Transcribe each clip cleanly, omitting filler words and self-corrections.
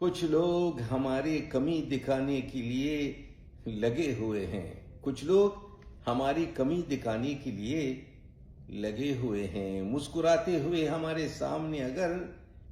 कुछ लोग हमारी कमी दिखाने के लिए लगे हुए हैं। कुछ लोग हमारी कमी दिखाने के लिए लगे हुए हैं, मुस्कुराते हुए हमारे सामने अगर,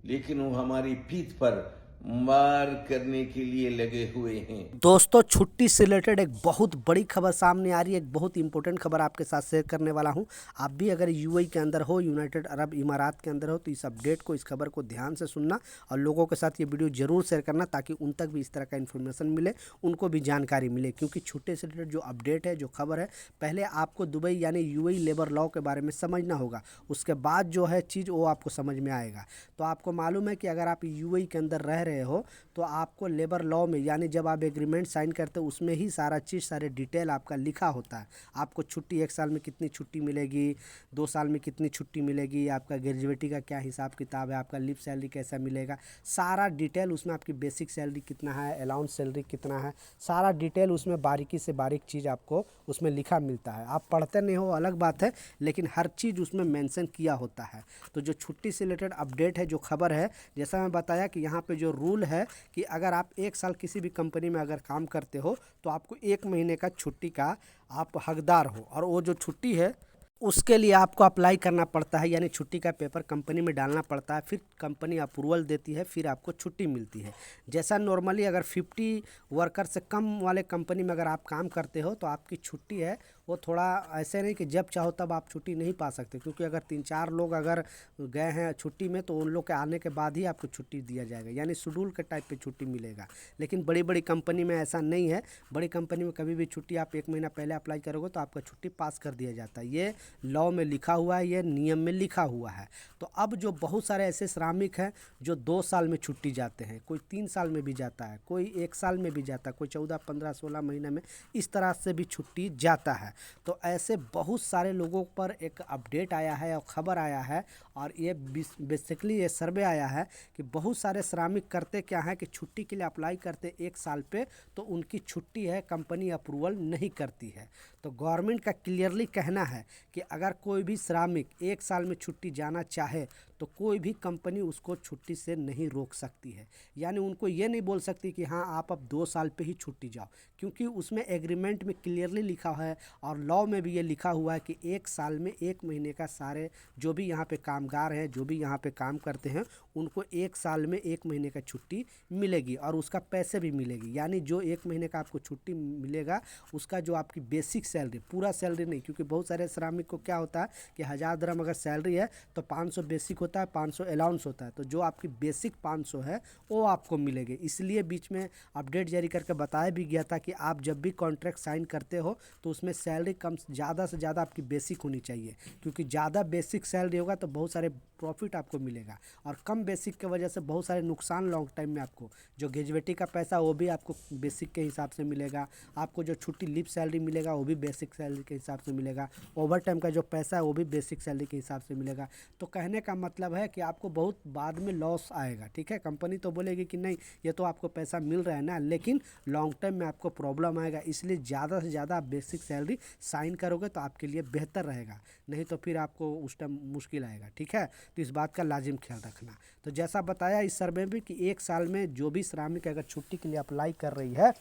लेकिन वो हमारी पीठ पर मार करने के लिए लगे हुए हैं। दोस्तों, छुट्टी से रिलेटेड एक बहुत बड़ी खबर सामने आ रही है। एक बहुत इंपॉर्टेंट खबर आपके साथ शेयर करने वाला हूं। आप भी अगर यूएई के अंदर हो, यूनाइटेड अरब इमारात के अंदर हो, तो इस अपडेट को, इस खबर को ध्यान से सुनना और लोगों के साथ ये वीडियो जरूर शेयर करना, ताकि उन तक भी इस तरह का इन्फॉर्मेशन मिले, उनको भी जानकारी मिले। क्योंकि छुट्टी से रिलेटेड जो अपडेट है, जो खबर है, पहले आपको दुबई यानी यूएई लेबर लॉ के बारे में समझना होगा। उसके बाद जो है चीज़ वो आपको समझ में आएगा। तो आपको मालूम है कि अगर आप यूएई के अंदर रह रहे हो तो आपको लेबर लॉ में, यानी जब आप एग्रीमेंट साइन करते हो, उसमें ही सारा चीज़, सारे डिटेल आपका लिखा होता है। आपको छुट्टी 1 साल में कितनी छुट्टी मिलेगी, 2 साल में कितनी छुट्टी मिलेगी, आपका ग्रेजुएटी का क्या हिसाब किताब है, आपका लीव सैलरी कैसा मिलेगा, सारा डिटेल उसमें, आपकी बेसिक सैलरी कितना है, अलाउंस सैलरी कितना है, सारा डिटेल उसमें बारीकी से बारीक चीज़ आपको उसमें लिखा मिलता है। आप पढ़ते नहीं हो अलग बात है, लेकिन हर चीज़ उसमें मेंशन किया होता है। तो जो छुट्टी से रिलेटेड अपडेट है, जो खबर है, जैसा मैं बताया कि यहाँ पे जो रूल है कि अगर आप 1 साल किसी भी कंपनी में अगर काम करते हो तो आपको 1 महीने का छुट्टी का आप हकदार हो। और वो जो छुट्टी है उसके लिए आपको अप्लाई करना पड़ता है, यानी छुट्टी का पेपर कंपनी में डालना पड़ता है। फिर कंपनी अप्रूवल देती है, फिर आपको छुट्टी मिलती है। जैसा नॉर्मली अगर 50 वर्कर से कम वाले कंपनी में अगर आप काम करते हो तो आपकी छुट्टी है वो थोड़ा ऐसे नहीं कि जब चाहो तब आप छुट्टी नहीं पा सकते। क्योंकि अगर 3-4 लोग अगर गए हैं छुट्टी में तो उन लोग के आने के बाद ही आपको छुट्टी दिया जाएगा, यानी शेड्यूल के टाइप पे छुट्टी मिलेगा। लेकिन बड़ी बड़ी कंपनी में ऐसा नहीं है। बड़ी कंपनी में कभी भी छुट्टी आप 1 महीना पहले अप्लाई करोगे तो आपका छुट्टी पास कर दिया जाता है। ये लॉ में लिखा हुआ है, ये नियम में लिखा हुआ है। तो अब जो बहुत सारे ऐसे श्रमिक हैं जो 2 साल में छुट्टी जाते हैं, कोई 3 साल में भी जाता है, कोई 1 साल में भी जाता है, कोई 14, 15, 16 महीने में, इस तरह से भी छुट्टी जाता है। तो ऐसे बहुत सारे लोगों पर एक अपडेट आया है और ख़बर आया है, और ये बेसिकली ये सर्वे आया है कि बहुत सारे श्रमिक करते क्या है कि छुट्टी के लिए अप्लाई करते 1 साल पे, तो उनकी छुट्टी है कंपनी अप्रूवल नहीं करती है। तो गवर्नमेंट का क्लियरली कहना है कि अगर कोई भी श्रमिक 1 साल में छुट्टी जाना चाहे तो कोई भी कंपनी उसको छुट्टी से नहीं रोक सकती है। यानी उनको ये नहीं बोल सकती कि हाँ आप अब 2 साल पे ही छुट्टी जाओ, क्योंकि उसमें एग्रीमेंट में क्लियरली लिखा है और लॉ में भी ये लिखा हुआ है कि 1 साल में 1 महीने का सारे जो भी यहाँ पे कामगार हैं, जो भी यहाँ पे काम करते हैं, उनको 1 साल में 1 महीने का छुट्टी मिलेगी और उसका पैसे भी मिलेगी। यानी जो 1 महीने का आपको छुट्टी मिलेगा उसका जो आपकी बेसिक सैलरी, पूरा सैलरी नहीं, क्योंकि बहुत सारे श्रमिक को क्या होता है कि 1000 दिरहम अगर सैलरी है तो 500 बेसिक होता है, 500 अलाउंस होता है। तो जो आपकी बेसिक 500 है वो आपको मिलेगी। इसलिए बीच में अपडेट जारी करके बताया भी गया था कि आप जब भी कॉन्ट्रैक्ट साइन करते हो तो उसमें सैलरी कम, ज़्यादा से ज़्यादा आपकी बेसिक होनी चाहिए। क्योंकि ज़्यादा बेसिक सैलरी होगा तो बहुत सारे प्रॉफिट आपको मिलेगा, और कम बेसिक की वजह से बहुत सारे नुकसान लॉन्ग टाइम में आपको, जो ग्रेजुएटी का पैसा वो भी आपको बेसिक के हिसाब से मिलेगा, आपको जो छुट्टी लीव सैलरी मिलेगा वो भी बेसिक सैलरी के हिसाब से मिलेगा, ओवर टाइम का जो पैसा है वो भी बेसिक सैलरी के हिसाब से मिलेगा। तो कहने का मतलब है कि आपको बहुत बाद में लॉस आएगा। ठीक है, कंपनी तो बोलेगी कि नहीं ये तो आपको पैसा मिल रहा है ना, लेकिन लॉन्ग टाइम में आपको प्रॉब्लम आएगा। इसलिए ज़्यादा से ज़्यादा आप बेसिक सैलरी साइन करोगे तो आपके लिए बेहतर रहेगा, नहीं तो फिर आपको उस टाइम मुश्किल आएगा। ठीक है, तो इस बात का लाजिम ख्याल रखना। तो जैसा बताया इस सर्वे में कि 1 साल में जो भी श्रमिक अगर छुट्टी के लिए अप्लाई कर रही है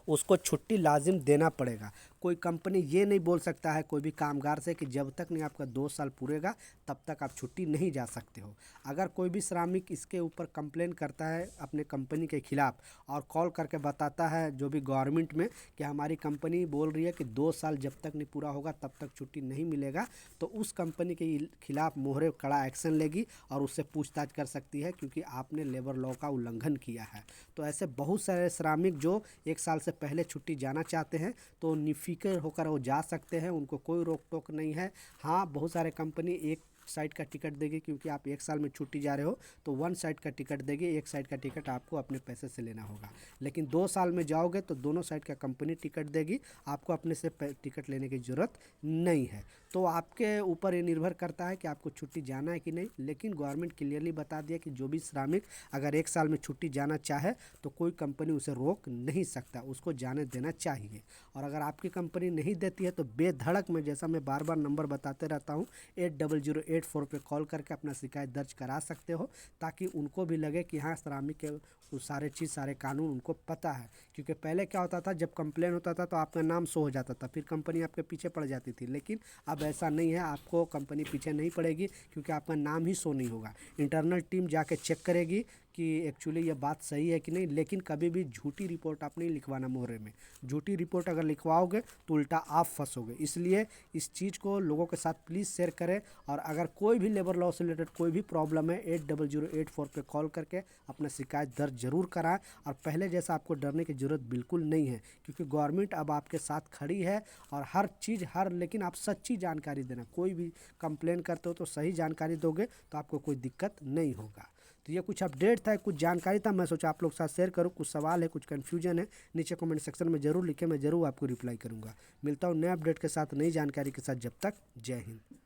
उसको छुट्टी लाजिम देना पड़ेगा। कोई कंपनी ये नहीं बोल सकता है कोई भी कामगार से कि जब तक नहीं आपका 2 साल पूरेगा तब तक आप छुट्टी नहीं जा सकते हो। अगर कोई भी श्रमिक इसके ऊपर कंप्लेन करता है अपने कंपनी के खिलाफ और कॉल करके बताता है जो भी गवर्नमेंट में कि हमारी कंपनी बोल रही है कि 2 साल जब तक नहीं पूरा होगा तब तक छुट्टी नहीं मिलेगा, तो उस कंपनी के खिलाफ मोहरे कड़ा एक्शन लेगी और उससे पूछताछ कर सकती है, क्योंकि आपने लेबर लॉ का उल्लंघन किया है। तो ऐसे बहुत सारे श्रमिक जो 1 साल से पहले छुट्टी जाना चाहते हैं तो निफिक्र होकर वो जा सकते हैं, उनको कोई रोक टोक नहीं है। हाँ, बहुत सारे कंपनी एक साइड का टिकट देगी, क्योंकि आप 1 साल में छुट्टी जा रहे हो तो 1 साइड का टिकट देगी, 1 साइड का टिकट आपको अपने पैसे से लेना होगा। लेकिन 2 साल में जाओगे तो दोनों साइड का कंपनी टिकट देगी, आपको अपने से टिकट लेने की ज़रूरत नहीं है। तो आपके ऊपर ये निर्भर करता है कि आपको छुट्टी जाना है कि नहीं। लेकिन गवर्नमेंट क्लियरली बता दिया कि जो भी श्रमिक अगर 1 साल में छुट्टी जाना चाहे तो कोई कंपनी उसे रोक नहीं सकता, उसको जाने देना चाहिए। और अगर आपकी कंपनी नहीं देती है तो बेधड़क में, जैसा मैं बार बार नंबर बताते रहता हूँ, 8008 8084 पे कॉल करके अपना शिकायत दर्ज करा सकते हो, ताकि उनको भी लगे कि हाँ श्रमिक के वो सारे चीज़ सारे कानून उनको पता है। क्योंकि पहले क्या होता था, जब कंप्लेन होता था तो आपका नाम शो हो जाता था, फिर कंपनी आपके पीछे पड़ जाती थी। लेकिन अब ऐसा नहीं है, आपको कंपनी पीछे नहीं पड़ेगी, क्योंकि आपका नाम ही शो नहीं होगा। इंटरनल टीम जाके चेक करेगी कि एक्चुअली ये बात सही है कि नहीं। लेकिन कभी भी झूठी रिपोर्ट आप नहीं लिखवाना मोहरे में। झूठी रिपोर्ट अगर लिखवाओगे तो उल्टा आप फंसोगे। इसलिए इस चीज़ को लोगों के साथ प्लीज़ शेयर करें। और अगर कोई भी लेबर लॉ से रिलेटेड कोई भी प्रॉब्लम है, 80084 पे कॉल करके अपना शिकायत दर्ज जरूर कराएं। और पहले जैसा आपको डरने की ज़रूरत बिल्कुल नहीं है, क्योंकि गवर्नमेंट अब आपके साथ खड़ी है। और हर चीज़ लेकिन आप सच्ची जानकारी देना। कोई भी कंप्लेन करते हो तो सही जानकारी दोगे तो आपको कोई दिक्कत नहीं होगा। तो ये कुछ अपडेट था, कुछ जानकारी था, मैं सोचा आप लोग साथ शेयर करूँ। कुछ सवाल है, कुछ कन्फ्यूजन है, नीचे कमेंट सेक्शन में ज़रूर लिखें, मैं ज़रूर आपको रिप्लाई करूँगा। मिलता हूँ नए अपडेट के साथ, नई जानकारी के साथ। जब तक जय हिंद।